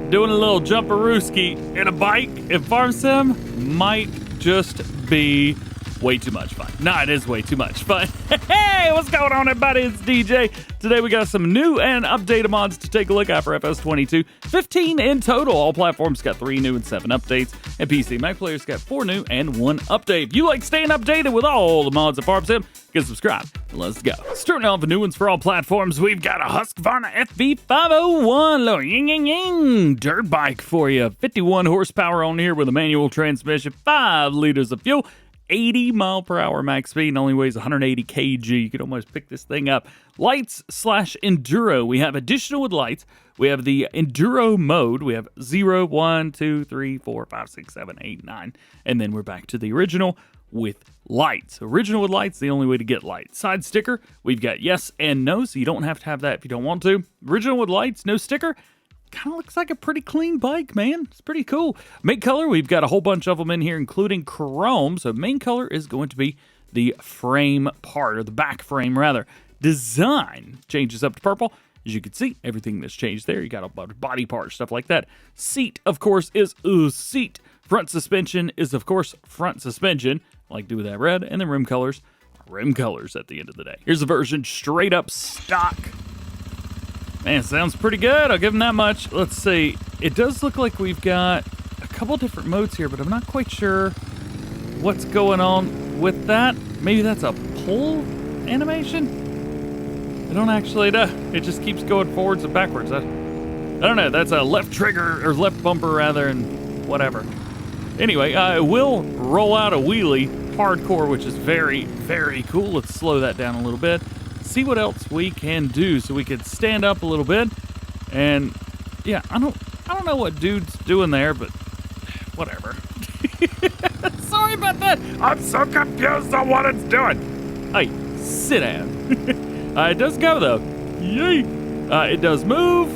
doing a little jumperooski in a bike in Farm Sim might just be way too much fun. Nah, it is way too much fun. Hey, what's going on, everybody? It's DJ. Today we got some new and updated mods to take a look at for FS22. 15 in total. All platforms got 3 new and 7 updates. And PC Mac players got 4 new and 1 update. If you like staying updated with all the mods at Farm Sim, get subscribe. Let's go. Starting off with new ones for all platforms, we've got a Husqvarna FE 501 little ying dirt bike for you. 51 horsepower on here with a manual transmission, 5 liters of fuel. 80 mile per hour max speed and only weighs 180 kg. You could almost pick this thing up. Lights / enduro. We have additional with lights. We have the enduro mode. We have 0, 1, 2, 3, 4, 5, 6, 7, 8, 9. And then we're back to the original with lights. Original with lights, the only way to get lights. Side sticker, we've got yes and no, so you don't have to have that if you don't want to. Original with lights, no sticker. Kind of looks like a pretty clean bike, man. It's pretty cool. Make color, we've got a whole bunch of them in here, including chrome. So main color is going to be the frame part, or the back frame, rather. Design changes up to purple. As you can see, everything that's changed there. You got a bunch of body parts, stuff like that. Seat, of course, is seat. Front suspension is, of course, front suspension. Like do with that red. And then rim colors at the end of the day. Here's the version straight up stock. Man, sounds pretty good. I'll give them that much. Let's see. It does look like we've got a couple different modes here, but I'm not quite sure what's going on with that. Maybe that's a pull animation? I don't actually know. It just keeps going forwards and backwards. I don't know. That's a left trigger, or left bumper rather, and whatever. Anyway, it will roll out a wheelie, hardcore, which is very, very cool. Let's slow that down a little bit. See what else we can do. So we could stand up a little bit, and yeah, I don't know what dude's doing there, but whatever. Sorry about that. I'm so confused on what it's doing. Hey, sit down. It does go though. Yay! It does move.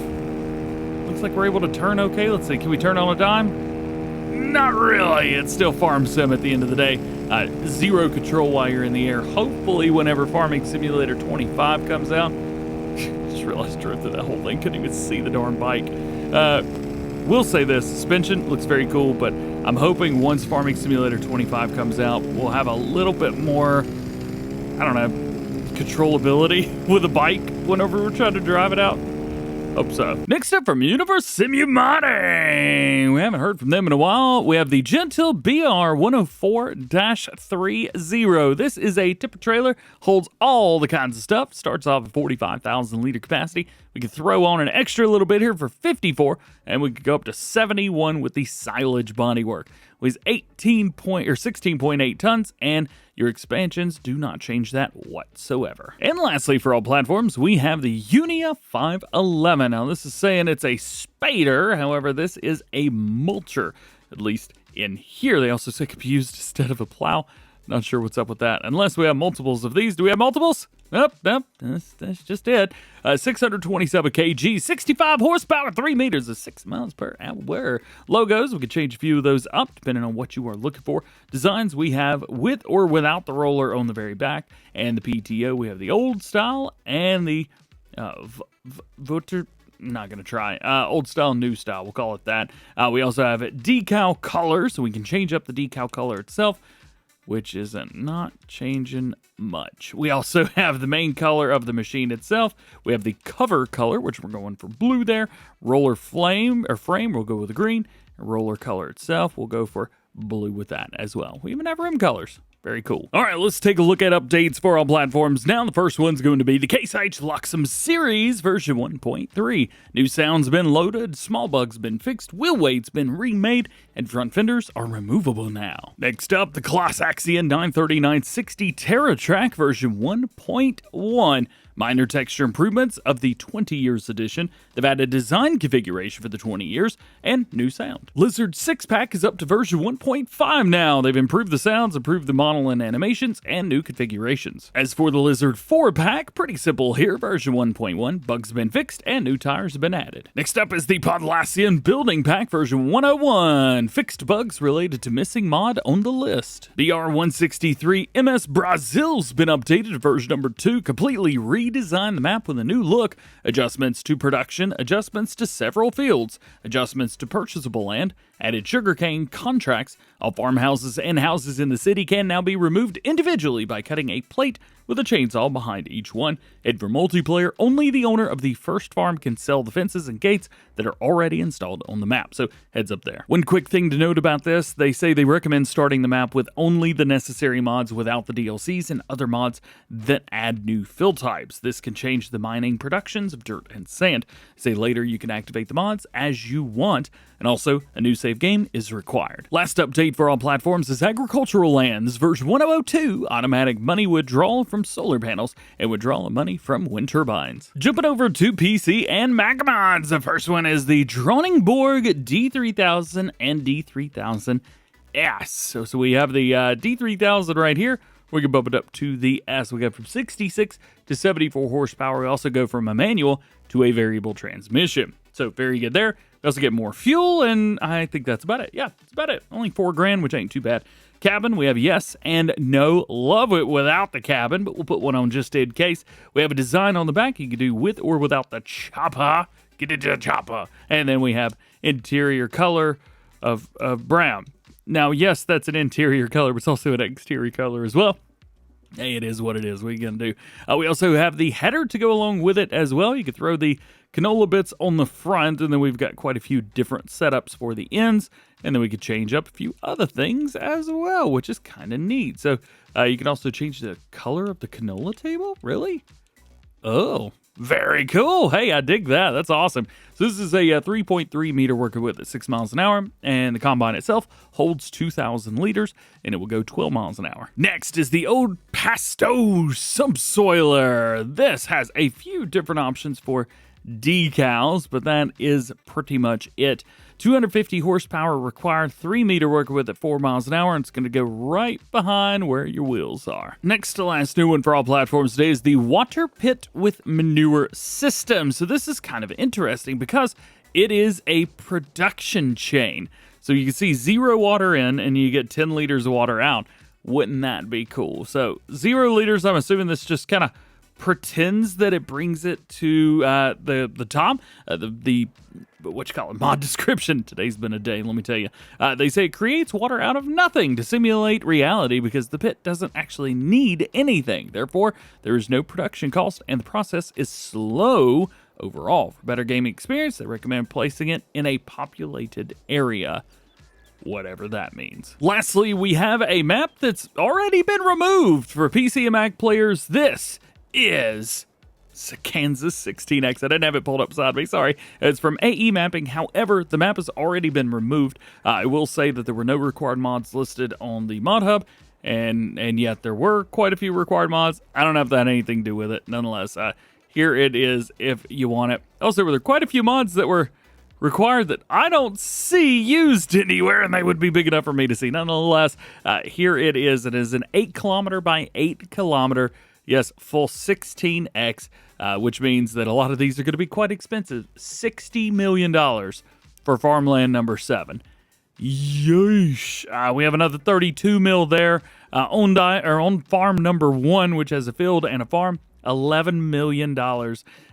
Looks like we're able to turn okay. Let's see. Can we turn on a dime? Not really. It's still Farm Sim at the end of the day. Zero control while you're in the air. Hopefully whenever Farming Simulator 25 comes out. Just realized I drove through that whole thing. Couldn't even see the darn bike. We'll say this. Suspension looks very cool, but I'm hoping once Farming Simulator 25 comes out, we'll have a little bit more, I don't know, controllability with a bike whenever we're trying to drive it out. Hope so. Next up from Universe Simumati. We haven't heard from them in a while. We have the Jeantil BR 104-30. This is a tipper trailer, holds all the kinds of stuff. Starts off at 45,000 liter capacity. We can throw on an extra little bit here for 54, and we could go up to 71 with the silage bodywork. Weighs 16.8 tons, and your expansions do not change that whatsoever. And lastly, for all platforms, we have the Unia U511. Now, this is saying it's a spader. However, this is a mulcher, at least in here. They also say it could be used instead of a plow. Not sure what's up with that. Unless we have multiples of these. Do we have multiples? Nope. That's just it. 627 kg, 65 horsepower, 3 meters of 6 miles per hour. Logos, we can change a few of those up depending on what you are looking for. Designs, we have with or without the roller on the very back. And the PTO, we have the old style and the voter. Not going to try. Old style, new style. We'll call it that. We also have decal color, so we can change up the decal color itself, which isn't not changing much. We also have the main color of the machine itself. We have the cover color, which we're going for blue there. Roller frame, we'll go with the green. And roller color itself, we'll go for blue with that as well. We even have rim colors. Very cool. All right, let's take a look at updates for all platforms. Now, the first one's going to be the Case H Luxxum Series version 1.3. New sounds been loaded, small bugs been fixed, wheel weight's been remade, and front fenders are removable now. Next up, the CLAAS AXION 93960 TERRA TRAC version 1.1. Minor texture improvements of the 20 years edition. They've added design configuration for the 20 years and new sound. Lizard 6-pack is up to version 1.5 now. They've improved the sounds, improved the model and animations, and new configurations. As for the Lizard 4-pack, pretty simple here. Version 1.1, bugs have been fixed and new tires have been added. Next up is the Podlasian Building Pack version 101. Fixed bugs related to missing mod on the list. BR 163 MS Brazil's been updated to version number 2, completely redesigned the map with a new look, adjustments to production, adjustments to several fields, adjustments to purchasable land, added sugarcane contracts. All farmhouses and houses in the city can now be removed individually by cutting a plate with a chainsaw behind each one. And for multiplayer, only the owner of the first farm can sell the fences and gates that are already installed on the map. So heads up there. One quick thing to note about this, they say they recommend starting the map with only the necessary mods without the DLCs and other mods that add new fill types. This can change the mining productions of dirt and sand. Say later you can activate the mods as you want, and also a new save game is required. Last update for all platforms is agricultural lands version 1002, automatic money withdrawal from solar panels and withdrawal of money from wind turbines. Jumping over to PC and Mac mods, the first one is the Dronningborg D3000 and D3000S. So we have the D3000 right here. We can bump it up to the S. We go from 66 to 74 horsepower. We also go from a manual to a variable transmission. So very good there. We also get more fuel, and I think that's about it. Yeah, that's about it. Only $4,000, which ain't too bad. Cabin, we have yes and no. Love it without the cabin, but we'll put one on just in case. We have a design on the back you can do with or without the chopper. Get into the chopper. And then we have interior color of brown. Now, yes, that's an interior color, but it's also an exterior color as well. Hey, it is what it is. What are you going to do? We also have the header to go along with it as well. You can throw the canola bits on the front, and then we've got quite a few different setups for the ends, and then we could change up a few other things as well, which is kind of neat. So you can also change the color of the canola table? Really? Oh, very cool. Hey, I dig that. That's awesome. So this is a 3.3 meter working width at 6 miles an hour, and the combine itself holds 2,000 liters, and it will go 12 miles an hour. Next is the old Pastò Subsoiler. This has a few different options for decals, but that is pretty much it. 250 horsepower required, 3 meter working width at 4 miles an hour, and it's going to go right behind where your wheels are. Next to last new one for all platforms today is the water pit with manure system. So this is kind of interesting because it is a production chain. So you can see 0 water in and you get 10 liters of water out. Wouldn't that be cool? So 0 liters, I'm assuming this just kind of pretends that it brings it to the top. What you call it, mod description. Today's been a day, let me tell you. They say it creates water out of nothing to simulate reality because the pit doesn't actually need anything. Therefore, there is no production cost and the process is slow overall. For better gaming experience, they recommend placing it in a populated area. Whatever that means. Lastly, we have a map that's already been removed for PC and Mac players. This is Kansas 16X. I didn't have it pulled up beside me, sorry. It's from AE Mapping. However, the map has already been removed. I will say that there were no required mods listed on the mod hub, and yet there were quite a few required mods. I don't know if that had anything to do with it. Nonetheless, here it is if you want it. Also, there were quite a few mods that were required that I don't see used anywhere, and they would be big enough for me to see. Nonetheless, here it is. It is an 8 kilometer by 8 kilometer, yes, full 16X, which means that a lot of these are going to be quite expensive. $60 million for farmland number 7. Yeesh. We have another 32 mil there on farm number 1, which has a field and a farm, $11 million.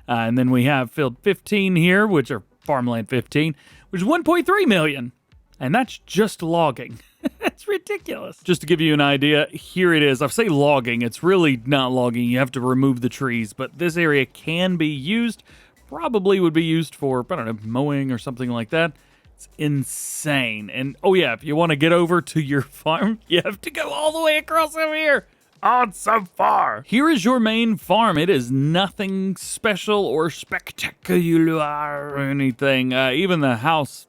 And then we have field 15 here, which are farmland 15, which is 1.3 million. And that's just logging. That's ridiculous. Just to give you an idea, here it is. I say logging. It's really not logging. You have to remove the trees. But this area can be used. Probably would be used for, I don't know, mowing or something like that. It's insane. And, oh yeah, if you want to get over to your farm, you have to go all the way across over here. Oh, it's so far. Here is your main farm. It is nothing special or spectacular or anything. Even the house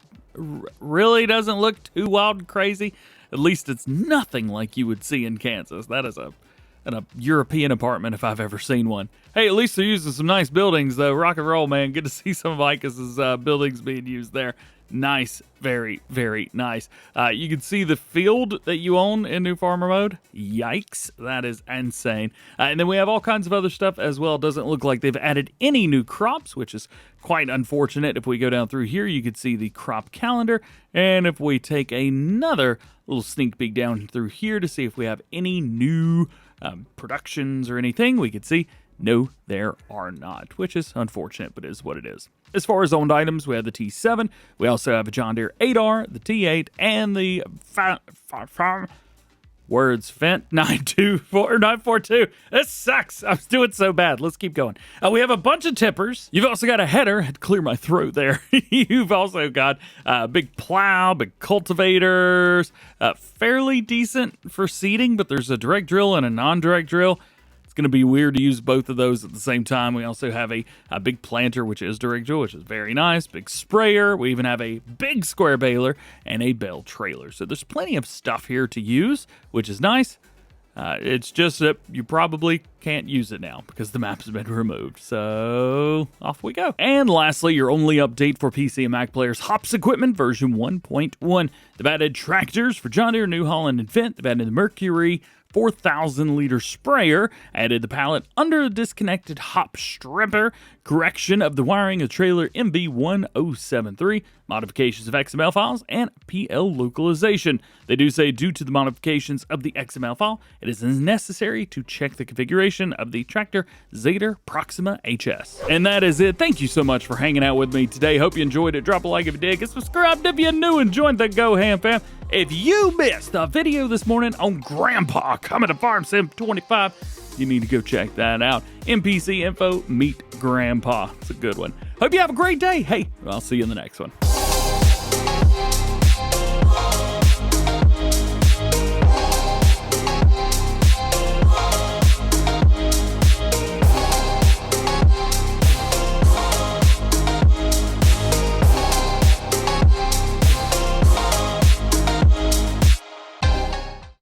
really doesn't look too wild and crazy. At least it's nothing like you would see in Kansas. That is a European apartment if I've ever seen one. Hey, at least they're using some nice buildings, though. Rock and roll, man. Good to see some of Icus's buildings being used there. Nice. Very, very nice. You can see the field that you own in New Farmer Mode. Yikes. That is insane. And then we have all kinds of other stuff as well. Doesn't look like they've added any new crops, which is quite unfortunate. If we go down through here, you can see the crop calendar. And if we take another little sneak peek down through here to see if we have any new productions or anything, we could see No, there are not, which is unfortunate, but is what it is. As far as owned items, we have the T7. We also have a John Deere 8R, the T8, and the Fendt 942. This sucks. I'm doing so bad. Let's keep going. We have a bunch of tippers. You've also got a header. I had to clear my throat there. You've also got a big plow, big cultivators, fairly decent for seeding, but there's a direct drill and a non-direct drill. It's going to be weird to use both of those at the same time. We also have a big planter, which is direct drill, which is very nice. Big sprayer. We even have a big square baler and a bale trailer. So there's plenty of stuff here to use, which is nice. It's just that you probably can't use it now because the map has been removed. So off we go. And lastly, your only update for PC and Mac players, Hops Equipment version 1.1. They've added tractors for John Deere, New Holland, and Fendt. They've added the Mercury 4,000-liter sprayer, added the pallet under the disconnected hop stripper, correction of the wiring of trailer MB1073, modifications of XML files, and PL localization. They do say due to the modifications of the XML file, it is necessary to check the configuration of the tractor Zader Proxima HS. And that is it. Thank you so much for hanging out with me today. Hope you enjoyed it. Drop a like if you did. Get subscribed if you're new and join the DjGoHam fam. If you missed a video this morning on Grandpa coming to Farm Sim 25, you need to go check that out. NPC info, meet Grandpa. It's a good one. Hope you have a great day. Hey, I'll see you in the next one.